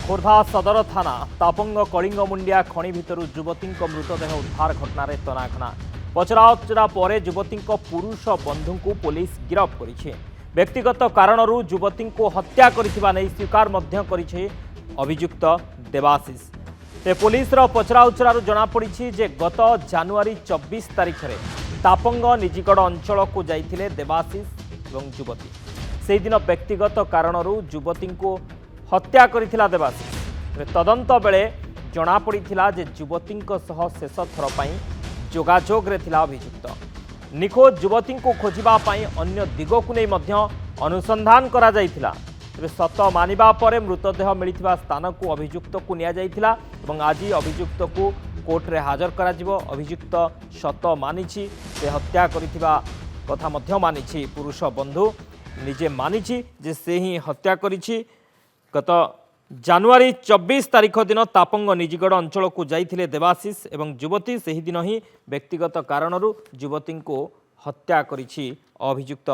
खोर्धा सदर थाना तापंग कलिंग मुंडिया खଣି भितर युवती मृतदेह उद्धार घटना तनाघना पचराउचरा पर युवती पुरुष बंधु को पुलिस गिरफ्त कर व्यक्तिगत कारण युवती को हत्या नहीं स्वीकार अभियुक्त देवाशीष ते पुलिस पचराउचर जमापड़ी जे गत जानुआरी 24 तारिख में तापंग निजिगड़ अंचल को जाइथिले देवाशीष और युवती से दिन व्यक्तिगत कारण युवती को हत्या करिथिला देवाशीष तदंत बेले जमापड़ा जे युवती शेष थर पर जोगाजोग रे थिला अभियुक्त निखोज युवती को खोजापी अन्य दिग को नहीं अनुसंधान करा जाइथिला। तेरे सत मानिबा परे मृतदेह मिलिथिबा स्थान को अभियुक्त को निया जाइथिला एवं आज अभियुक्त को कोर्ट रे हाजर करा जिवो। अभियुक्त सत मानिछि से हत्या करिथिबा कथा मध्य मानिछि पुरुष बंधु निजे मानिछि जे से ही हत्या करिछि। गत जानुआरी 24 तारिख दिन तापंग निजिगड़ अंचल को जाइथिले देवाशीष एवं युवती से ही दिन ही व्यक्तिगत कारण युवती को हत्या करिछि अभियुक्त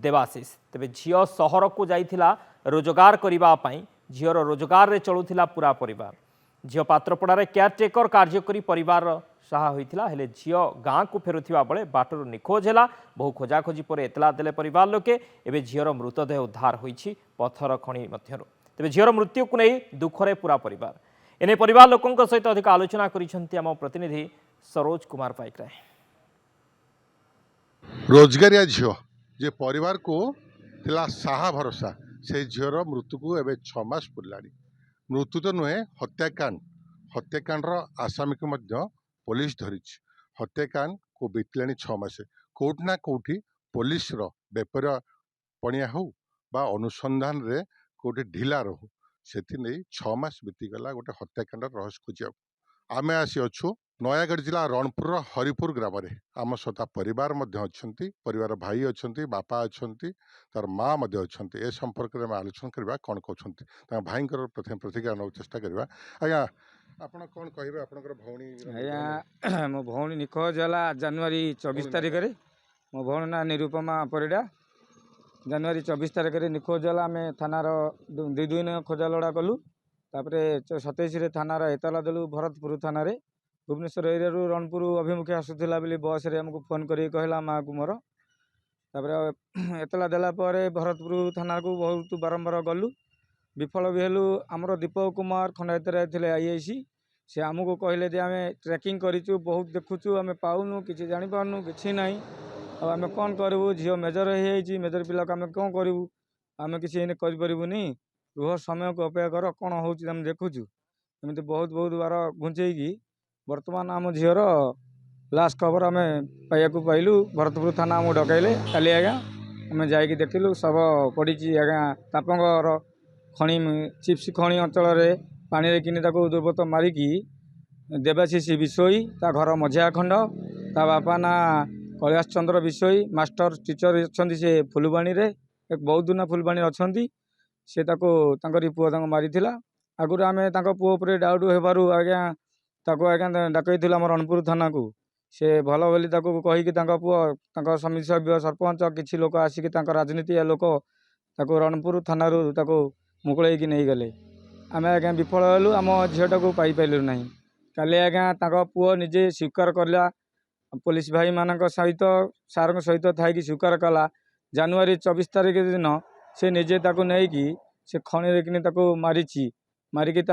देवाशीष। तेबे झियो सहर को जाइथिला रोजगार करिबा पई झियोर रोजगार रे चलुथिला पूरा परिवार। झियो पात्रपड़ारे केयरटेकर कार्य करी परिवार सहा होइथिला हेले झियो गाँ को फेरुथिबा बेले बाटरू निखोज हैला। बहु खोजाखोजी पर एतला देले परिवार लोके एबे झियोर मृतदेह उद्धार होइछि पत्थर खणी मध्यरु। तेबे झियोर मृत्यु को नहीं दुखरे पूरा परिवार एने परिवार लोकों सहित अधिक आलोचना करिसेंती आम प्रतिनिधि सरोज कुमार पाइकराय। रोजगारिया झील जे परिवार को थिला साहा भरोसा से झीर मृत्यु को एवं 6 मास पुरला। मृत्यु तो नुहे हत्याकांड आसामी को मध्य पुलिस धरी हत्याकांड को बीतले 6 मास कोट ना कोठी पुलिस बेपर पणिया हो बा अनुसंधान रे गोटे ढिला रहू से 6 मास बीतीगला गोटे हत्याकांड रहस्य खोजा। आम आसी अच्छु नयागढ़ जिला रणपुर हरिपुर ग्राम रे आम सता परिवार परिवार भाई अच्छा बापा अच्छा तार माँ अच्छा ए संपर्क में आलोचना करवा कौन कहते भाई प्रथम प्रतिक्रिया ना चेष्टा करवा। आज्ञा आप कौन कहे आपंकर भौणी आज्ञा मो भौणी निखोज है जानुआरी 24 तारिख में मो भौणी ना निरुपमा परिडा जानुआरी 24 तारिख में निखोज है। आम थानार 2 दिन खोजा लड़ा कलु 27 थानार एतला देलु भरतपुर थाना भुवनेश्वर एरिया रणपुर अभिमुखे आसूला बस रे हमको फोन कर कहला माँ को मोर एतला देला भरतपुर थाना को बहुत बारंबार गलु विफल भी हेलु। आमर दीपक कुमार खंडायत थे आईआईसी से आमको कहले जे आम ट्रेकिंग करूँ बहुत देखुचु आम पाऊनु कि जापारनु कि ना आम कौन करूँ झील मेजर हो मेजर पिला आम कौन करूँ आम किसी करनी रुह समय को अपेक्षा कर कौन हो देखुचु एमती बहुत बहुत बार घुंचेकी बर्तमान आम झीर लास्ट खबर आम पाइबा पाइलु भरतपुर थाना आमको डकैले काली आज्ञा आम जाकि देखिलु सब पड़ी आज्ञा तापंगर खणी चिप्स खणी अंचल पानी रे किनी ताको दुर्बृत्त मारिकी देवाशीष विषोई ता घर मझिया खंड ता बापा ना कैलाश चंद्र विषोई मास्टर टीचर अच्छा से फुलबाणी रे एक बहुत दुना फुलबाणी अच्छा से ताकरी पुआ मारी आगुरी आम पुओ पर डाउट होबारू आज्ञा ताको आज्ञा डाकई आम रणपुर थाना को से भल बोली कहीकि पुओ समिति सभ्य सरपंच किसी लोक आसिक राजनीति लोक रणपुर थाना मुकुल नहीं गले आम आज्ञा विफल हेलु आम झीटा को पाइलु ना। काली आज्ञा पुओ निजे स्वीकार कला पुलिस भाई मान सहित सार सहित थी स्वीकार कला जानुआरी 24 तारिख दिन से निजे नहीं से खणी कि मारी मारिकी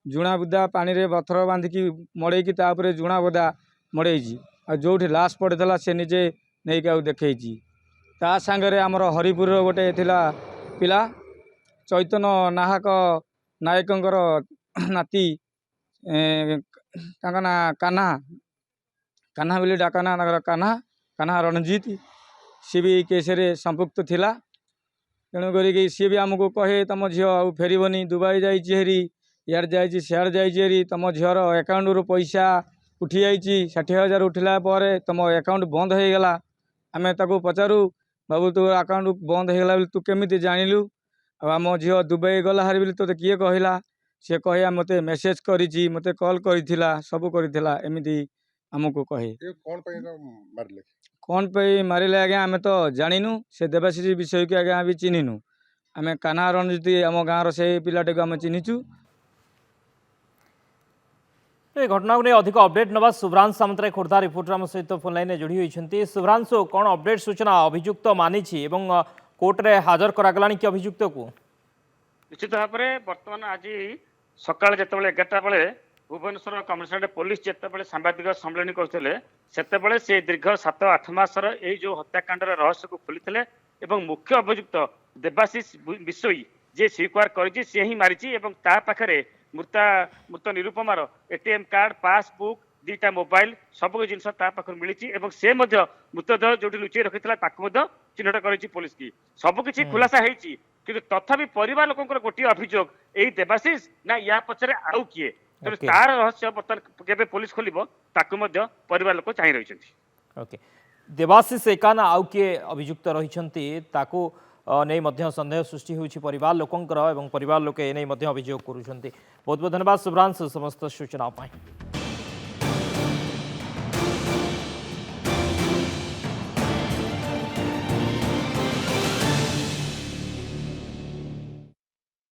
जुणा बुदा पानी रे पत्थर बांधिकी मड़ेकी जुणा बुदा मड़े जो लाश पड़ता से निजे नहीं देखी ता सांगे आमर हरिपुर गोटे थिला पिला चैतन्य नाहक नायकंकर नाती ना कान्हा कान्हा बोली डाकना कान्हा कान्हा रणजीत सी भी केसरे संपुक्त थिला तेणुक सी भी आमको कहे तुम झील आ फेरबनी दुबई जारी इार जा सियाड़ जारी तुम झीर अकाउंट रू पैसा उठी जा 60,000 उठिला तुम अकाउंट बंद हो गला आम ताको पचारू बाबू तोर अकाउंट बंद हो गला तू केमी जानिलु आम झील दुबई गला हारी बोली तो किए कहला सी कह मत मेसेज करी मत कल कर सब करला एमती आमको कहे कौन पे मारे आज्ञा आम तो जानिनु से देवाशीष विषय को आज्ञा भी चिन्हनु आम कान्हा रणजीत आम गाँव से पिलाटे को आम चिन्हिचु ए घटना को अधिक अपडेट नवा शुभ्रांशु सामंतराय खोर्धा रिपोर्टर आम सहित फोन लाइन जोड़ी होती। शुभ्रांशु कौन अपडेट सूचना अभियुक्त मानी कोर्ट रे हाजर करागला कि अभियुक्त को निश्चित भाव में बर्तमान आज सका जो 11टा बेले भुवनेश्वर कमिशनरेट पुलिस जिते सांबादिक सम्मेलन करते से दीर्घ 7-8 मासर यही जो हत्याकांड रहस्य को खोली मुख्य अभियुक्त देवाशीष बिशोई जे स्वीकार कर सी ही मारी पाखे मृत निरुपमार एटीएम कार्ड पासबुक 2टा मोबाइल सब जिन पाखर मिली से मृतदेह जो लुचि रखी चिन्हट कर पुलिस की सबकि खुलासा होती कि तथापि परिवार लोक गोटे अभियोग यही देवाशीष ना या पचरे आउ किए तेणु तार रहस्य बर्तमान केबे पुलिस खोलिबो ताकु मध्य परिवार लोक चाहि रहिछन्ति। ओके देवाशीष एका ना आउ किए अभियुक्त रहिछन्ति ताकू नहीं मध्य संदेह सृष्टि होछि परिवार लोकंकर एवं परिवार लोके नहीं मध्य अभियोग करूछन्ति। बहुत बहुत धन्यवाद शुभ्रांशु समस्त सूचना पाई।